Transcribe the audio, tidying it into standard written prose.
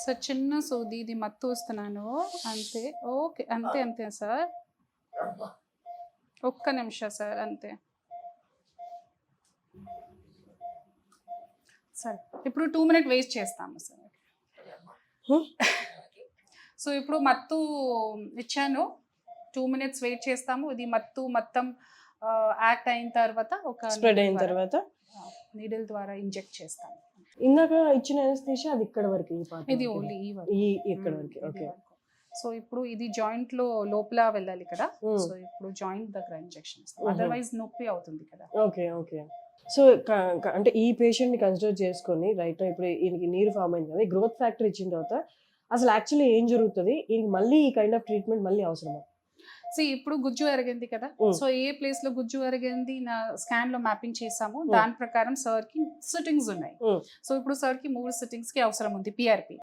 Sir చిన్న సూది ఇది మత్తు వస్తున్నాను అంతే. ఓకే, అంతే అంతే సార్. ఒక్క నిమిషం సార్ అంతే. సరే ఇప్పుడు 2 మినిట్ వేస్ట్ చేస్తాము సార్. సో ఇప్పుడు మత్తు ఇచ్చాను, 2 మినిట్స్ వెయిట్ చేస్తాము. ఇది మత్తు మొత్తం యాక్ట్ అయిన తర్వాత ఒక స్ప్రెడ్ అయిన తర్వాత నీడిల్ ద్వారా ఇంజెక్ట్ చేస్తాము. ఇందాక ఇచ్చిన అనస్థీషియా అది ఇక్కడ వరకు ఈ part ఇది వరకే. ఓన్లీ ఈ ఇక్కడ వరకు ఓకే. సో ఇప్పుడు ఇది జాయింట్ లో లోపల వెళ్ళాలి కదా. Hmm. సో ఇప్పుడు జాయింట్ దగ్గర ఇంజెక్షన్ ఇస్తాం, అదర్వైజ్ నొప్పి అవుతుంది కదా. Okay okay. సో అంటే ఈ పేషెంట్ ని కన్సిడర్ చేసుకొని రైట్ ఇప్పుడు ఈయనకి నీరు ఫామ్ అయింది కదా, గ్రోత్ ఫ్యాక్టర్ ఇచ్చిన తర్వాత అసలు యాక్చువల్లీ ఏం జరుగుతుంది, ఈయనకి మళ్ళీ ఈ కైండ్ ఆఫ్ ట్రీట్మెంట్ మళ్ళీ అవసరమా? ఇప్పుడు గుజ్జు ఎరగింది కదా. సో ఏ ప్లేస్ లో గుజ్జు ఎరగింది నా స్కాన్ లో మ్యాపింగ్ చేసాము, దాని ప్రకారం సార్ కి సిట్టింగ్స్ ఉన్నాయి. సో ఇప్పుడు సార్ కి 3 సిట్టింగ్స్ కి అవసరం ఉంది పిఆర్పి.